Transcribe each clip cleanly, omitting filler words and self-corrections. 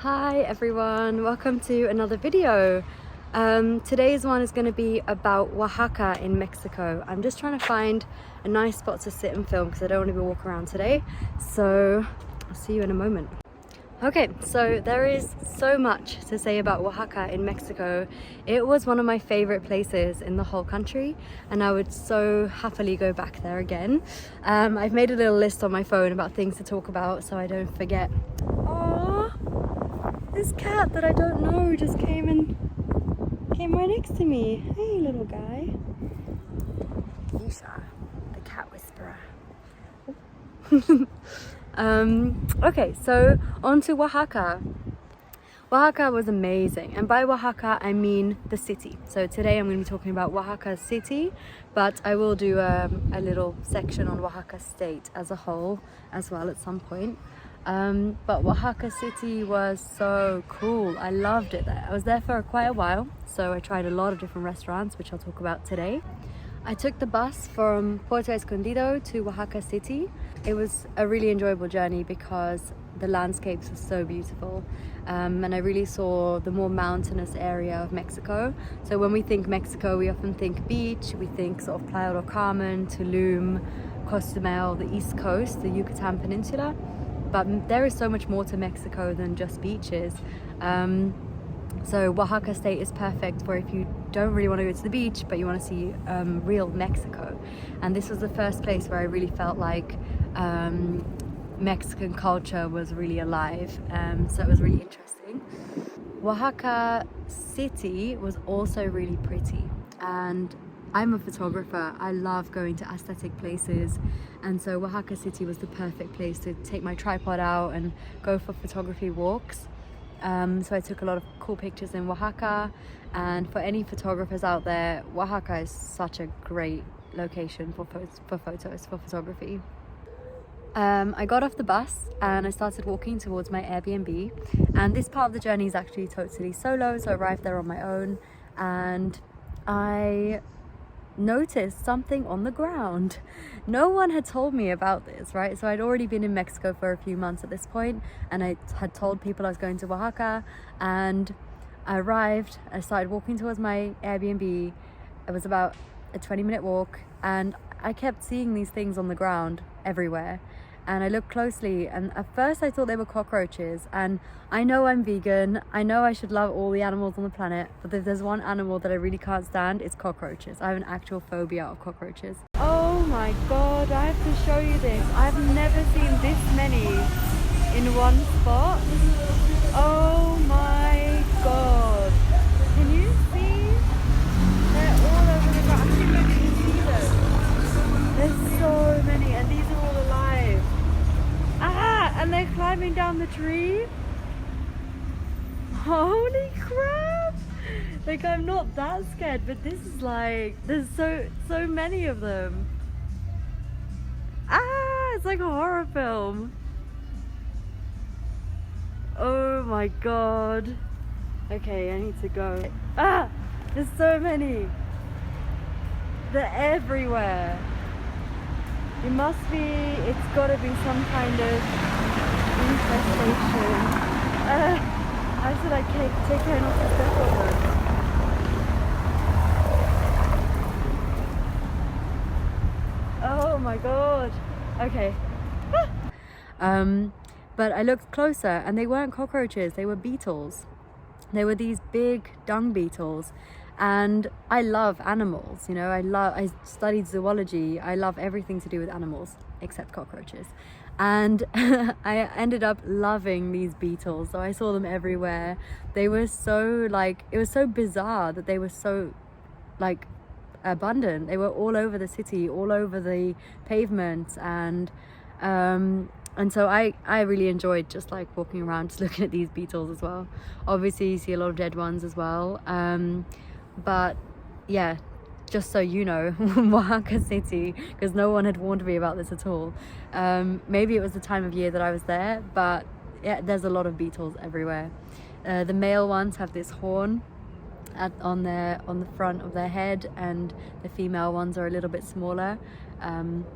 Hi everyone, welcome to another video. Today's one is going to be about Oaxaca in Mexico. I'm just trying to find a nice spot to sit and film because I don't want to be walking around today. So I'll see you in a moment. Okay, so there is so much to say about Oaxaca in Mexico. It was one of my favorite places in the whole country and I would so happily go back there again. I've made a little list on my phone about things to talk about so I don't forget. This cat that I don't know just came right next to me. Hey, little guy. Isha, the cat whisperer. Okay, so on to Oaxaca. Oaxaca was amazing, and by Oaxaca I mean the city. So today I'm going to be talking about Oaxaca city, but I will do a little section on Oaxaca state as a whole as well at some point. But Oaxaca city was so cool. I loved it there. I was there for quite a while, so I tried a lot of different restaurants, which I'll talk about today. I took the bus from Puerto Escondido to Oaxaca city. It was a really enjoyable journey because the landscapes were so beautiful, and I really saw the more mountainous area of Mexico. So when we think Mexico, we often think beach, we think sort of Playa del Carmen, Tulum, Cozumel, the East Coast, the Yucatan Peninsula. But there is so much more to Mexico than just beaches. So Oaxaca state is perfect for if you don't really want to go to the beach, but you want to see real Mexico. And this was the first place where I really felt like Mexican culture was really alive. So it was really interesting. Oaxaca city was also really pretty, and I'm a photographer. I love going to aesthetic places, and so Oaxaca city was the perfect place to take my tripod out and go for photography walks. So I took a lot of cool pictures in Oaxaca, and for any photographers out there, Oaxaca is such a great location for photography. I got off the bus and I started walking towards my Airbnb, and this part of the journey is actually totally solo, so I arrived there on my own and I noticed something on the ground. No one had told me about this, right? So I'd already been in Mexico for a few months at this point, and I had told people I was going to Oaxaca, and I arrived, I started walking towards my Airbnb. It was about a 20-minute walk, and I kept seeing these things on the ground everywhere. And I looked closely, and at first I thought they were cockroaches. And I know I'm vegan, I know I should love all the animals on the planet, but if there's one animal that I really can't stand, it's cockroaches. I have an actual phobia of cockroaches. Oh my god, I have to show you this. I've never seen this many in one spot. Oh my god. Can you see? They're all over the ground. I think I can see them. There's so many, and these are all alive. And they're climbing down the tree. Holy crap! Like, I'm not that scared, but this is like, there's so many of them. It's like a horror film. Oh my god. Okay, I need to go. There's so many. They're everywhere. It's gotta be some kind of infestation. How should I take care not to step on them? Oh my god. Okay. But I looked closer and they weren't cockroaches, they were beetles. They were these big dung beetles. And I love animals, you know, I studied zoology. I love everything to do with animals except cockroaches. And I ended up loving these beetles. So I saw them everywhere. They were so it was so bizarre that they were so abundant. They were all over the city, all over the pavement, and so I really enjoyed just walking around, just looking at these beetles as well. Obviously you see a lot of dead ones as well. But yeah, just so you know, Oaxaca city, because no one had warned me about this at all. Maybe it was the time of year that I was there, but yeah, there's a lot of beetles everywhere. The male ones have this horn on the front of their head, and the female ones are a little bit smaller.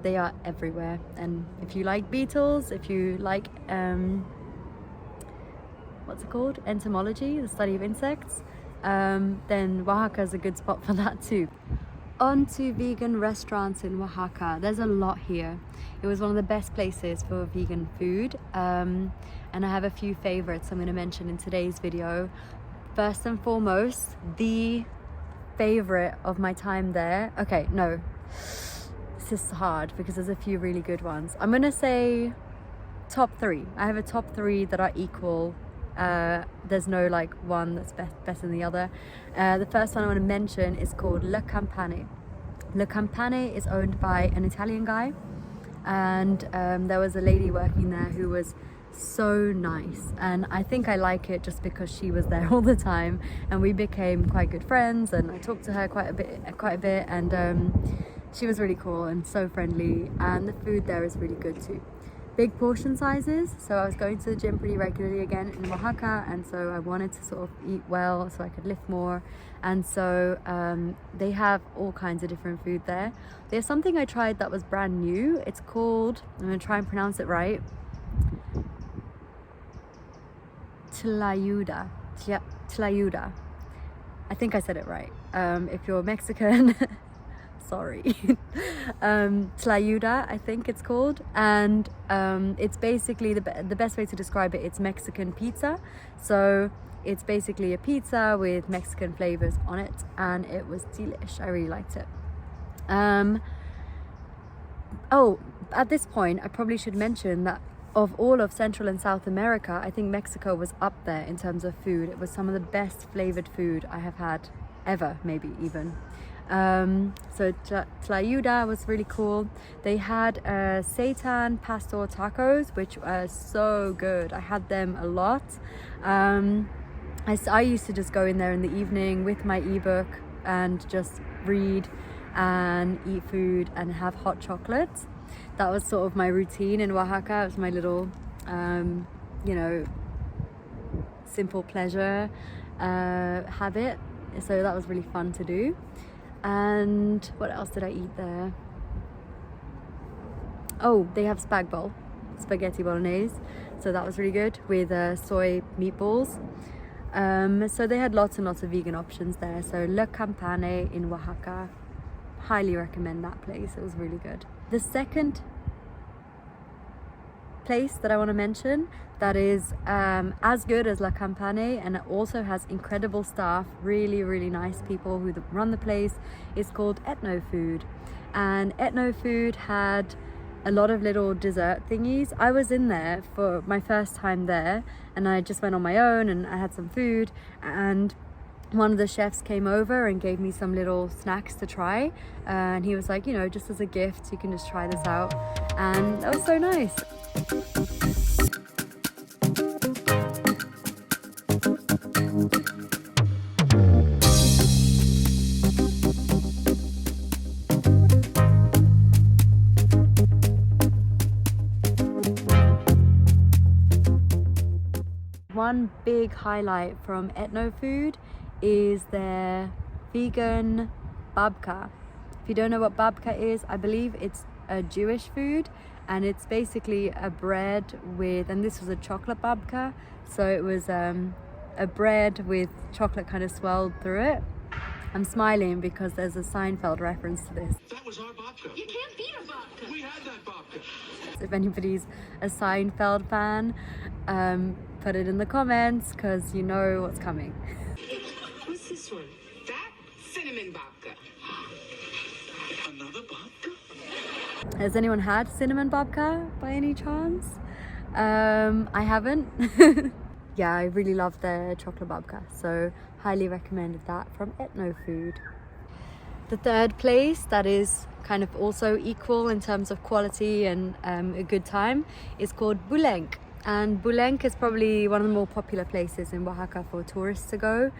They are everywhere, and if you like beetles, if you like what's it called? Entomology, the study of insects, then Oaxaca is a good spot for that too. On to vegan restaurants in Oaxaca. There's a lot here. It was one of the best places for vegan food, and I have a few favorites I'm going to mention in today's video. First and foremost, the favorite of my time there. Okay, no, this is hard because there's a few really good ones. I'm going to say top three. I have a top three that are equal. There's no like one that's better than the other. The first one I want to mention is called Le Campane. Le Campane is owned by an Italian guy, and there was a lady working there who was so nice, and I think I like it just because she was there all the time, and we became quite good friends, and I talked to her quite a bit, and she was really cool and so friendly, and the food there is really good too. Big portion sizes, so I was going to the gym pretty regularly again in Oaxaca, and so I wanted to sort of eat well so I could lift more, and so they have all kinds of different food there. There's something I tried that was brand new. It's called, I'm going to try and pronounce it right, Tlayuda. Tlayuda. I think I said it right. If you're Mexican, sorry. Tlayuda, I think it's called, and it's basically the best way to describe it. It's Mexican pizza, so it's basically a pizza with Mexican flavors on it, and it was delish. I really liked it. Oh, at this point, I probably should mention that of all of Central and South America, I think Mexico was up there in terms of food. It was some of the best flavored food I have had ever, maybe even. So Tlayuda was really cool. They had seitan pastor tacos, which are so good. I had them a lot. I used to just go in there in the evening with my ebook and just read and eat food and have hot chocolate. That was sort of my routine in Oaxaca. It was my little, you know, simple pleasure habit. So that was really fun to do. And what else did I eat there? Oh, they have spag bowl, spaghetti bolognese. So that was really good with soy meatballs. So they had lots and lots of vegan options there. So Le Campane in Oaxaca, highly recommend that place. It was really good. The second place that I want to mention that is as good as La Campane, and it also has incredible staff, really nice people who run the place, is called Ethno Food. And Ethno Food had a lot of little dessert thingies. I was in there for my first time there, and I just went on my own and I had some food, and one of the chefs came over and gave me some little snacks to try, and he was like, you know, just as a gift, you can just try this out, and that was so nice. One big highlight from Ethno Food is their vegan babka. If you don't know what babka is, I believe it's a Jewish food, and it's basically a bread with, and this was a chocolate babka, so it was a bread with chocolate kind of swirled through it. I'm smiling because there's a Seinfeld reference to this. That was our babka. You can't beat a babka. We had that babka. If anybody's a Seinfeld fan, put it in the comments because you know what's coming. What's this one? That? Cinnamon babka. Another babka? Has anyone had cinnamon babka by any chance? I haven't. Yeah, I really love their chocolate babka, so highly recommended that from Ethno Food. The third place that is kind of also equal in terms of quality and a good time is called Bulenk. And Bulenk is probably one of the more popular places in Oaxaca for tourists to go.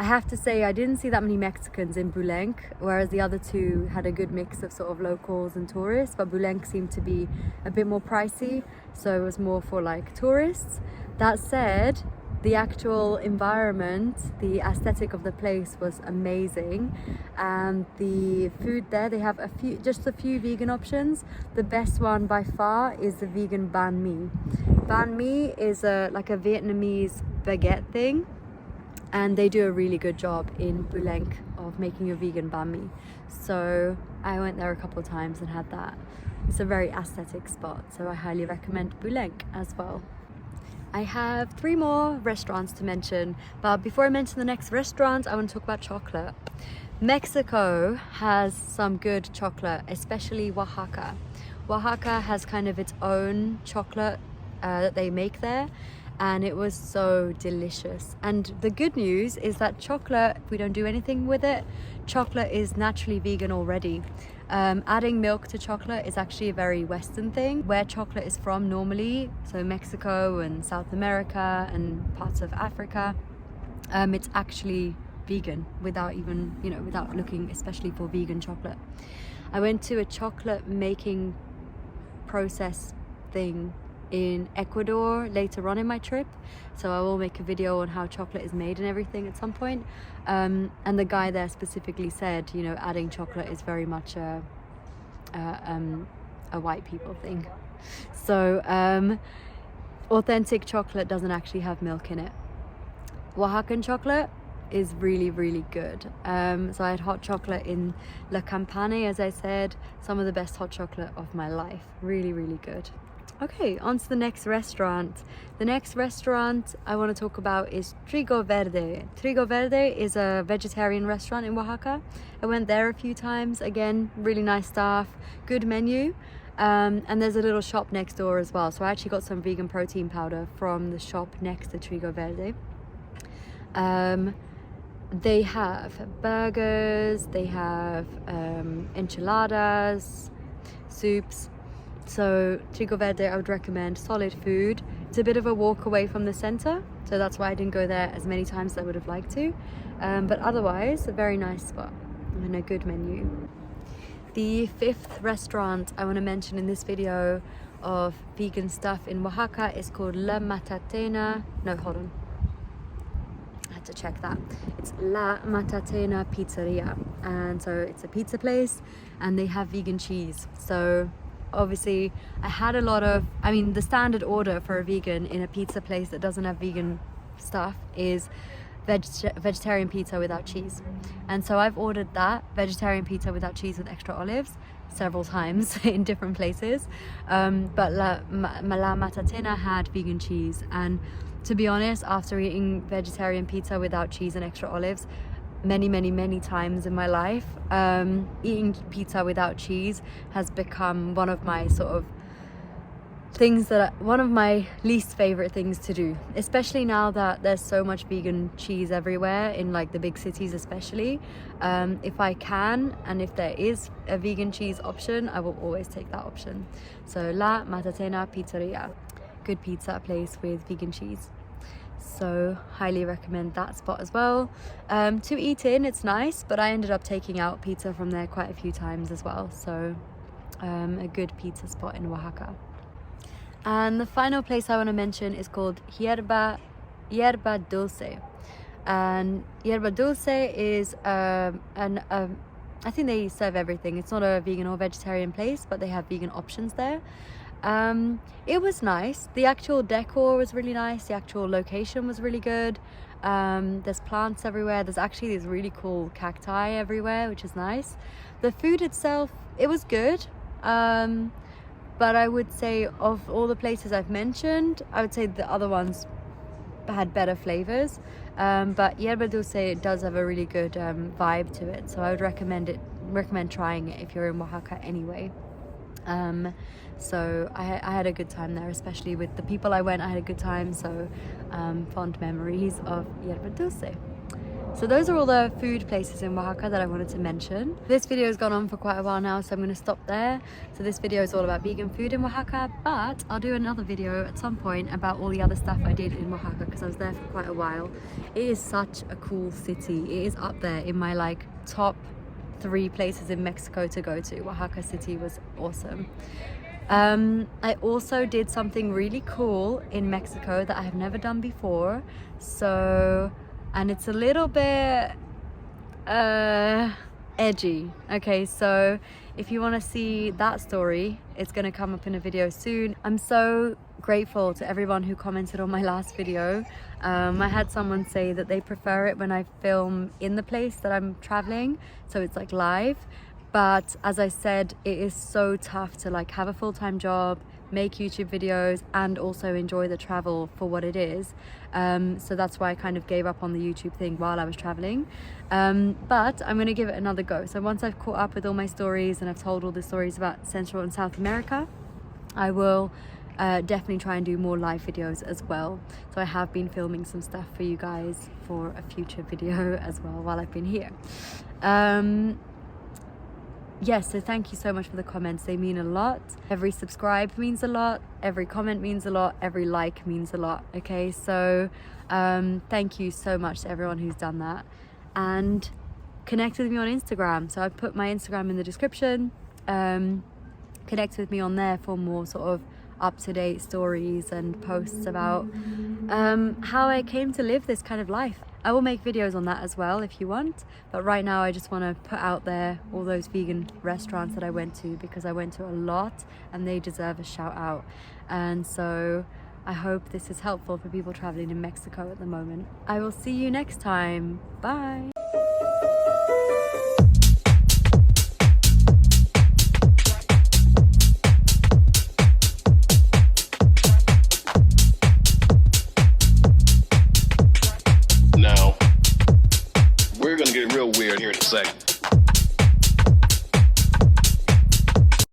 I have to say I didn't see that many Mexicans in Bulenk, whereas the other two had a good mix of sort of locals and tourists, but Bulenk seemed to be a bit more pricey, so it was more for like tourists. That said, the actual environment, the aesthetic of the place was amazing, and the food there, they have just a few vegan options. The best one by far is the vegan banh mi. banh mi is like a Vietnamese baguette thing, and they do a really good job in Boulenc of making a vegan banh mi. So I went there a couple of times and had that. It's a very aesthetic spot, so I highly recommend Boulenc as well. I have 3 more restaurants to mention, but before I mention the next restaurant, I want to talk about chocolate. Mexico has some good chocolate, especially Oaxaca. Oaxaca has kind of its own chocolate that they make there, and it was so delicious. And the good news is that chocolate, if we don't do anything with it, chocolate is naturally vegan already. Adding milk to chocolate is actually a very Western thing. Where chocolate is from normally, so Mexico and South America and parts of Africa, it's actually vegan without even, without looking especially for vegan chocolate. I went to a chocolate making process thing in Ecuador later on in my trip, so I will make a video on how chocolate is made and everything at some point. And the guy there specifically said, adding chocolate is very much a white people thing. So authentic chocolate doesn't actually have milk in it. Oaxacan chocolate is really, really good. So I had hot chocolate in La Campane, as I said, some of the best hot chocolate of my life. Really, really good. Okay, on to the next restaurant. The next restaurant I want to talk about is Trigo Verde. Trigo Verde is a vegetarian restaurant in Oaxaca. I went there a few times. Again, really nice staff, good menu. And there's a little shop next door as well. So I actually got some vegan protein powder from the shop next to Trigo Verde. They have burgers, they have enchiladas, soups. So Trigo Verde, I would recommend. Solid food. It's a bit of a walk away from the center, so that's why I didn't go there as many times as I would have liked to. But otherwise, a very nice spot and a good menu. The 5th restaurant I want to mention in this video of vegan stuff in Oaxaca is called La Matatena. No, hold on. I had to check that. It's La Matatena Pizzeria. And so it's a pizza place and they have vegan cheese. So obviously I had a lot of, the standard order for a vegan in a pizza place that doesn't have vegan stuff is vegetarian pizza without cheese. And so I've ordered that vegetarian pizza without cheese with extra olives several times in different places. But La Matatena had vegan cheese, and to be honest, after eating vegetarian pizza without cheese and extra olives many times in my life, eating pizza without cheese has become one of my one of my least favorite things to do, especially now that there's so much vegan cheese everywhere in like the big cities especially. If I can, and if there is a vegan cheese option, I will always take that option. So La Matatena Pizzeria, good pizza place with vegan cheese. So highly recommend that spot as well. To eat in, it's nice, but I ended up taking out pizza from there quite a few times as well. So a good pizza spot in Oaxaca. And the final place I want to mention is called Yerba Dulce. And Yerba Dulce is I think they serve everything. It's not a vegan or vegetarian place, but they have vegan options there. It was nice. The actual decor was really nice. The actual location was really good. There's plants everywhere. There's actually these really cool cacti everywhere, which is nice. The food itself, it was good. But I would say of all the places I've mentioned, I would say the other ones had better flavors. But Yerba Dulce does have a really good vibe to it. So I would recommend trying it if you're in Oaxaca anyway. So I had a good time there, especially with the people I went. I had a good time, so fond memories of Yerba Dulce. So those are all the food places in Oaxaca that I wanted to mention. This video has gone on for quite a while now, so I'm going to stop there. So this video is all about vegan food in Oaxaca, but I'll do another video at some point about all the other stuff I did in Oaxaca because I was there for quite a while. It is such a cool city. It is up there in my top 3 places in Mexico to go to. Oaxaca City was awesome. I also did something really cool in Mexico that I have never done before. And it's a little bit edgy. Okay, so if you want to see that story, it's going to come up in a video soon. I'm so grateful to everyone who commented on my last video. I had someone say that they prefer it when I film in the place that I'm traveling, so it's like live. But as I said, it is so tough to like have a full-time job, make YouTube videos, and also enjoy the travel for what it is. So that's why I kind of gave up on the YouTube thing while I was traveling. But I'm gonna give it another go. So once I've caught up with all my stories and I've told all the stories about Central and South America, I will definitely try and do more live videos as well. So I have been filming some stuff for you guys for a future video as well while I've been here. Yes, so thank you so much for the comments. They mean a lot. Every subscribe means a lot. Every comment means a lot. Every like means a lot. Okay, so thank you so much to everyone who's done that. And connect with me on Instagram. So I've put my Instagram in the description. Connect with me on there for more sort of up-to-date stories and posts about how I came to live this kind of life. I will make videos on that as well if you want, but right now I just want to put out there all those vegan restaurants that I went to, because I went to a lot and they deserve a shout out. And so I hope this is helpful for people traveling in Mexico at the moment. I will see you next time. Bye. Now, we're gonna get real weird here in a second.